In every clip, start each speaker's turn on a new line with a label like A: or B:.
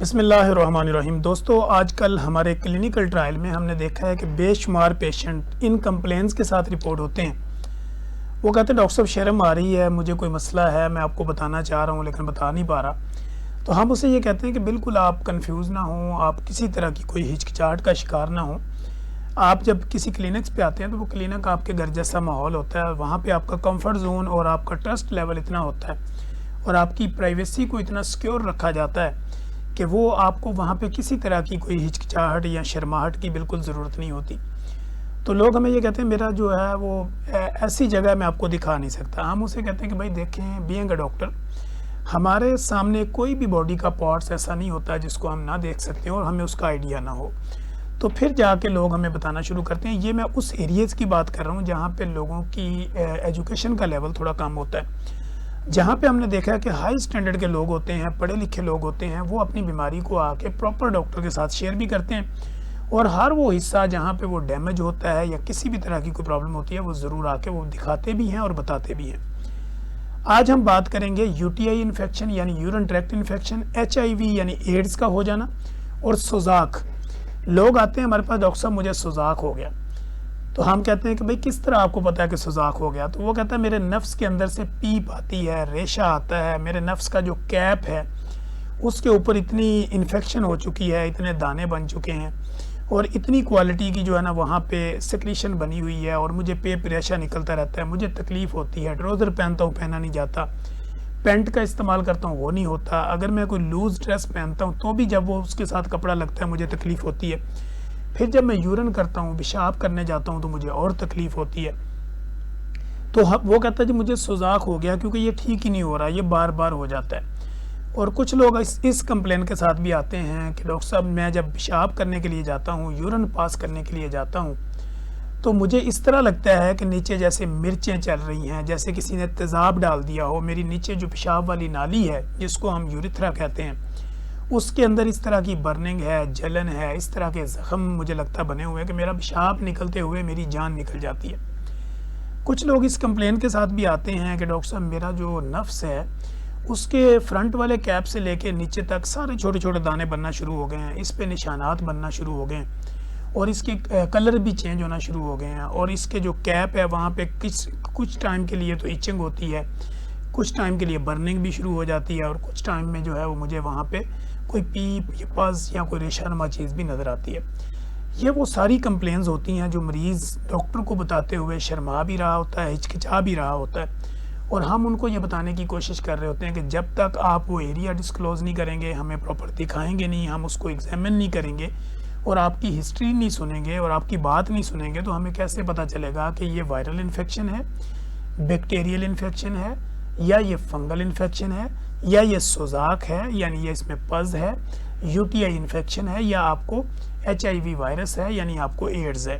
A: बिस्मिल्लाहिर्रहमानिर्रहीम। दोस्तों, आजकल हमारे क्लिनिकल ट्रायल में हमने देखा है कि बेशुमार पेशेंट इन कंप्लेंट्स के साथ रिपोर्ट होते हैं। वो कहते हैं डॉक्टर साहब शर्म आ रही है, मुझे कोई मसला है, मैं आपको बताना चाह रहा हूँ लेकिन बता नहीं पा रहा। तो हम उसे ये कहते हैं कि बिल्कुल आप कंफ्यूज ना हों, आप किसी तरह की कोई हिचकिचाहट का शिकार ना हों। आप जब किसी क्लिनिक्स पे आते हैं तो वो क्लिनिक आपके घर जैसा माहौल होता है। वहाँ पे आपका कंफर्ट जोन और आपका ट्रस्ट लेवल इतना होता है और आपकी प्राइवेसी को इतना सिक्योर रखा जाता है कि वो आपको वहाँ पे किसी तरह की कोई हिचकिचाहट या शर्माहट की बिल्कुल ज़रूरत नहीं होती। तो लोग हमें ये कहते हैं मेरा जो है वो ऐसी जगह मैं आपको दिखा नहीं सकता। हम उसे कहते हैं कि भाई देखें, बीइंग अ डॉक्टर हमारे सामने कोई भी बॉडी का पार्ट्स ऐसा नहीं होता जिसको हम ना देख सकते हैं और हमें उसका आइडिया ना हो। तो फिर जाके लोग हमें बताना शुरू करते हैं। ये मैं उस एरियाज़ की बात कर रहा हूँ जहाँ पे लोगों की एजुकेशन का लेवल थोड़ा कम होता है। जहाँ पे हमने देखा है कि हाई स्टैंडर्ड के लोग होते हैं, पढ़े लिखे लोग होते हैं, वो अपनी बीमारी को आके प्रॉपर डॉक्टर के साथ शेयर भी करते हैं और हर वो हिस्सा जहाँ पे वो डैमेज होता है या किसी भी तरह की कोई प्रॉब्लम होती है वो ज़रूर आके वो दिखाते भी हैं और बताते भी हैं। आज हम बात करेंगे यूटीआई इन्फेक्शन यानी यूरिन ट्रैक्ट इन्फेक्शन, एचआईवी यानी एड्स का हो जाना और सुजाक। लोग आते हैं हमारे पास, डॉक्टर साहब मुझे सुजाक हो गया। तो हम कहते हैं कि भाई किस तरह आपको पता है कि सुजाक हो गया? तो वो कहता है मेरे नफ्स के अंदर से पीप आती है, रेशा आता है, मेरे नफ्स का जो कैप है उसके ऊपर इतनी इन्फेक्शन हो चुकी है, इतने दाने बन चुके हैं और इतनी क्वालिटी की जो है ना वहाँ पे सिक्रीशन बनी हुई है और मुझे पेप रेशा निकलता रहता है, मुझे तकलीफ़ होती है, ट्राउज़र पहनता हूँ पहना नहीं जाता, पैंट का इस्तेमाल करता हूँ वो नहीं होता, अगर मैं कोई लूज़ ड्रेस पहनता हूँ तो भी जब वो उसके साथ कपड़ा लगता है मुझे तकलीफ़ होती है, फिर जब मैं यूरिन करता हूँ, पेशाब करने जाता हूँ तो मुझे और तकलीफ़ होती है। तो वो कहता है जी मुझे सुजाक हो गया क्योंकि ये ठीक ही नहीं हो रहा, ये बार बार हो जाता है। और कुछ लोग इस कंप्लेन के साथ भी आते हैं कि डॉक्टर साहब मैं जब पेशाब करने के लिए जाता हूँ, यूरिन पास करने के लिए जाता हूँ तो मुझे इस तरह लगता है कि नीचे जैसे मिर्चें चल रही हैं, जैसे किसी ने तेज़ाब डाल दिया हो। मेरी नीचे जो पेशाब वाली नाली है जिसको हम यूरिथ्रा कहते हैं उसके अंदर इस तरह की बर्निंग है, जलन है, इस तरह के ज़ख्म मुझे लगता बने हुए हैं कि मेरा पेशाब निकलते हुए मेरी जान निकल जाती है। कुछ लोग इस कंप्लेन के साथ भी आते हैं कि डॉक्टर साहब मेरा जो नफ्स है उसके फ्रंट वाले कैप से लेके नीचे तक सारे छोटे छोटे दाने बनना शुरू हो गए हैं, इस पे निशानात बनना शुरू हो गए हैं और इसके कलर भी चेंज होना शुरू हो गए हैं और इसके जो कैप है वहाँ पे कुछ टाइम के लिए तो इचिंग होती है, कुछ टाइम के लिए बर्निंग भी शुरू हो जाती है और कुछ टाइम में जो है वो मुझे वहाँ पे कोई पीप या पस या कोई रेशानुमा चीज़ भी नज़र आती है। ये वो सारी कंप्लेंट्स होती हैं जो मरीज़ डॉक्टर को बताते हुए शर्मा भी रहा होता है, हिचकिचा भी रहा होता है और हम उनको ये बताने की कोशिश कर रहे होते हैं कि जब तक आप वो एरिया डिस्क्लोज़ नहीं करेंगे, हमें प्रॉपर दिखाएंगे नहीं, हम उसको एग्जामिन नहीं करेंगे और आपकी हिस्ट्री नहीं सुनेंगे और आपकी बात नहीं सुनेंगे तो हमें कैसे पता चलेगा कि ये वायरल इन्फेक्शन है, बैक्टीरियल इन्फेक्शन है या ये फंगल इन्फेक्शन है या ये सुजाक है यानी ये इसमें पज है, यूटीआई इन्फेक्शन है या आपको एचआईवी वायरस है यानी आपको एड्स है।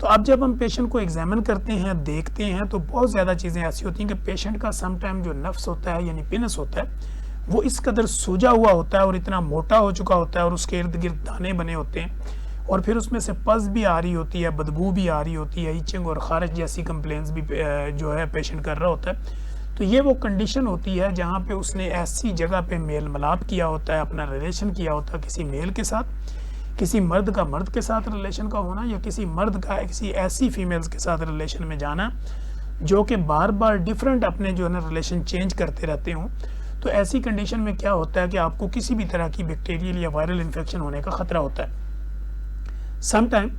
A: तो अब जब हम पेशेंट को एग्जामिन करते हैं, देखते हैं तो बहुत ज़्यादा चीज़ें ऐसी होती हैं कि पेशेंट का समटाइम जो नफ्स होता है यानी पिनस होता है वो इस कदर सूजा हुआ होता है और इतना मोटा हो चुका होता है और उसके इर्द गिर्द दाने बने होते हैं और फिर उसमें से पस भी आ रही होती है, बदबू भी आ रही होती है, इचिंग और खारिश जैसी कंप्लेंट्स भी जो है पेशेंट कर रहा होता है। तो ये वो कंडीशन होती है जहाँ पे उसने ऐसी जगह पे मेल मिलाप किया होता है, अपना रिलेशन किया होता है किसी मेल के साथ, किसी मर्द का मर्द के साथ रिलेशन का होना या किसी मर्द का किसी ऐसी फीमेल्स के साथ रिलेशन में जाना जो कि बार बार डिफरेंट अपने जो है ना रिलेशन चेंज करते रहते हों। तो ऐसी कंडीशन में क्या होता है कि आपको किसी भी तरह की बैक्टीरियल या वायरल इन्फेक्शन होने का ख़तरा होता है। समटाइम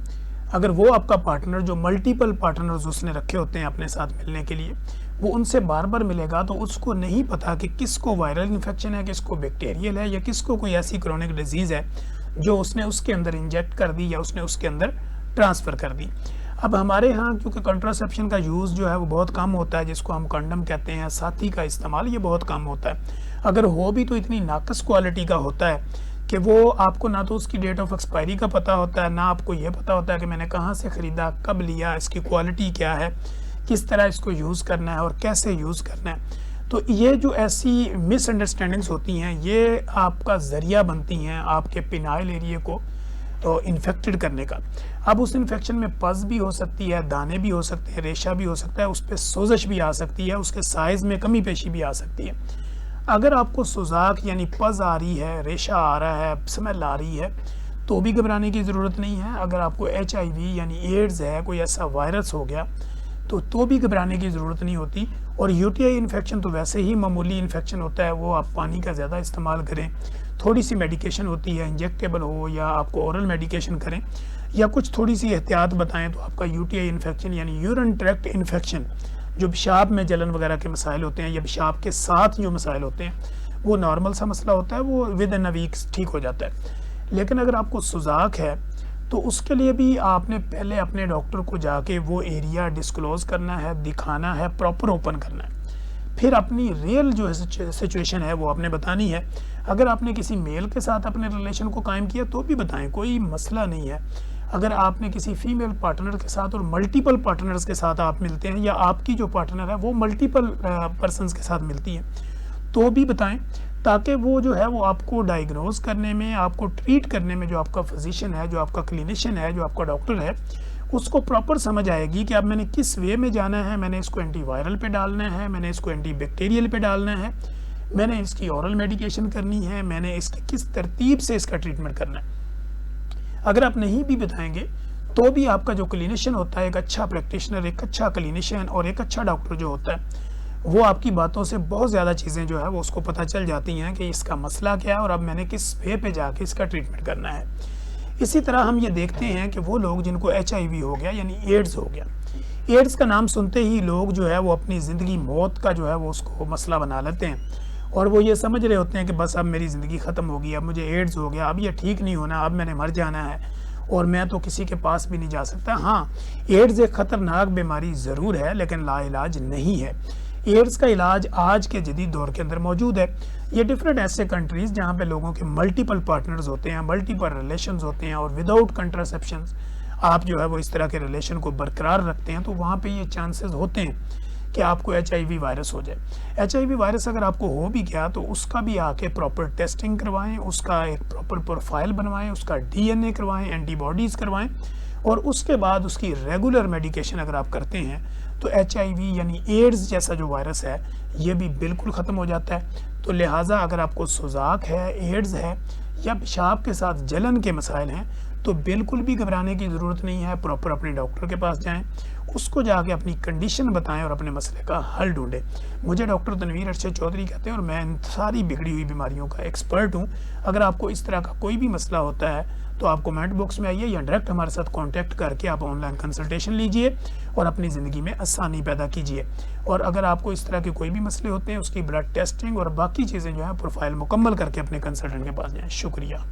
A: अगर वो आपका पार्टनर जो मल्टीपल पार्टनर्स उसने रखे होते हैं अपने साथ मिलने के लिए, वो उनसे बार बार मिलेगा तो उसको नहीं पता कि किसको वायरल इन्फेक्शन है, किसको बैक्टीरियल है या किसको कोई ऐसी क्रोनिक डिजीज़ है जो उसने उसके अंदर इंजेक्ट कर दी या उसने उसके अंदर ट्रांसफ़र कर दी। अब हमारे यहाँ क्योंकि कंट्रासेप्शन का यूज़ जो है वो बहुत कम होता है, जिसको हम कंडम कहते हैं, साथी का इस्तेमाल ये बहुत कम होता है। अगर हो भी तो इतनी नाकस क्वालिटी का होता है कि वो आपको ना तो उसकी डेट ऑफ एक्सपायरी का पता होता है, ना आपको ये पता होता है कि मैंने कहाँ से ख़रीदा, कब लिया, इसकी क्वालिटी क्या है, किस तरह इसको यूज़ करना है और कैसे यूज़ करना है। तो ये जो ऐसी मिसअंडरस्टैंडिंग्स होती हैं ये आपका ज़रिया बनती हैं आपके पिनाइल एरिया को तो इन्फेक्टेड करने का। अब उस इन्फेक्शन में पस भी हो सकती है, दाने भी हो सकते हैं, रेशा भी हो सकता है, उस पर सोजश भी आ सकती है, उसके साइज़ में कमी पेशी भी आ सकती है। अगर आपको सुजाक यानी पज़ आ रही है, रेशा आ रहा है, स्मेल आ रही है, तो भी घबराने की ज़रूरत नहीं है। अगर आपको HIV यानी एड्स है, कोई ऐसा वायरस हो गया, तो भी घबराने की ज़रूरत नहीं होती। और UTI इन्फेक्शन तो वैसे ही मामूली इन्फेक्शन होता है, वो आप पानी का ज़्यादा इस्तेमाल करें, थोड़ी सी मेडिकेशन होती है, इंजेक्टेबल हो या आपको ओरल मेडिकेशन करें, या कुछ थोड़ी सी एहतियात बताएं, तो आपका UTI इन्फेक्शन यानी यूरिन ट्रैक्ट इन्फेक्शन, जो पेशाब में जलन वगैरह के मसाइल होते हैं या पेशाब के साथ जो मसाइल होते हैं, वो नॉर्मल सा मसला होता है, वो विद इन अ वीक्स ठीक हो जाता है। लेकिन अगर आपको सुजाक है, तो उसके लिए भी आपने पहले अपने डॉक्टर को जाके वो एरिया डिस्क्लोज करना है, दिखाना है, प्रॉपर ओपन करना है। फिर अपनी रियल जो सिचुएशन है वो आपने बतानी है। अगर आपने किसी मेल के साथ अपने रिलेशन को कायम किया तो भी बताएं, कोई मसला नहीं है। अगर आपने किसी फीमेल पार्टनर के साथ और मल्टीपल पार्टनर्स के साथ आप मिलते हैं, या आपकी जो पार्टनर है वो मल्टीपल पर्सनस के साथ मिलती है, तो भी बताएं, ताकि वो जो है वो आपको डायग्नोज करने में, आपको ट्रीट करने में, जो आपका फिजिशियन है, जो आपका क्लिनिशियन है, जो आपका डॉक्टर है, उसको प्रॉपर समझ आएगी कि अब मैंने किस वे में जाना है। मैंने इसको एंटीवायरल पे डालना है, मैंने इसको एंटीबैक्टीरियल पे डालना है, मैंने इसकी ओरल मेडिकेशन करनी है, मैंने इसकी किस तरतीब से इसका ट्रीटमेंट करना है। अगर आप नहीं भी बताएंगे तो भी आपका जो क्लिनिशियन होता है, एक अच्छा प्रैक्टिशनर, एक अच्छा क्लिनिशियन और एक अच्छा डॉक्टर जो होता है, वो आपकी बातों से बहुत ज़्यादा चीज़ें जो है वो उसको पता चल जाती हैं कि इसका मसला क्या है और अब मैंने किस वे पे जाके इसका ट्रीटमेंट करना है। इसी तरह हम ये देखते हैं कि वो लोग जिनको HIV हो गया यानी एड्स हो गया, एड्स का नाम सुनते ही लोग जो है वो अपनी ज़िंदगी मौत का जो है वो उसको मसला बना लेते हैं, और वो ये समझ रहे होते हैं कि बस अब मेरी ज़िंदगी ख़त्म हो गई, अब मुझे एड्स हो गया, अब ये ठीक नहीं होना, अब मैंने मर जाना है और मैं तो किसी के पास भी नहीं जा सकता। हाँ, एड्स एक ख़तरनाक बीमारी ज़रूर है, लेकिन लाइलाज नहीं है। एड्स का इलाज आज के जदीद दौर के अंदर मौजूद है। ये डिफरेंट ऐसे कंट्रीज़ जहाँ पे लोगों के मल्टीपल पार्टनर्स होते हैं, मल्टीपल रिलेशंस होते हैं, और विदाउट कंट्रासेप्शंस आप जो है वो इस तरह के रिलेशन को बरकरार रखते हैं, तो वहाँ पे ये चांसेस होते हैं कि आपको HIV वायरस हो जाए। HIV वायरस अगर आपको हो भी गया तो उसका भी आके प्रॉपर टेस्टिंग करवाएं, उसका एक प्रॉपर प्रोफाइल बनवाएं, उसका DNA करवाएं, एंटीबॉडीज़ करवाएं, और उसके बाद उसकी रेगुलर मेडिकेशन अगर आप करते हैं तो HIV यानी एड्स जैसा जो वायरस है ये भी बिल्कुल ख़त्म हो जाता है। तो लिहाजा अगर आपको सुजाक है, एड्स है, या पेशाब के साथ जलन के मसाइल हैं, तो बिल्कुल भी घबराने की ज़रूरत नहीं है। प्रॉपर अपने डॉक्टर के पास जाएं, उसको जाके अपनी कंडीशन बताएं और अपने मसले का हल ढूंढें। मुझे डॉक्टर तनवीर अरशद चौधरी कहते हैं और मैं इन सारी बिगड़ी हुई बीमारियों का एक्सपर्ट हूँ। अगर आपको इस तरह का कोई भी मसला होता है तो आप कमेंट बॉक्स में आइए या डायरेक्ट हमारे साथ कांटेक्ट करके आप ऑनलाइन कंसल्टेशन लीजिए और अपनी ज़िंदगी में आसानी पैदा कीजिए। और अगर आपको इस तरह के कोई भी मसले होते हैं, उसकी ब्लड टेस्टिंग और बाकी चीज़ें जो है प्रोफाइल मुकम्मल करके अपने कंसल्टेंट के पास जाएँ। शुक्रिया।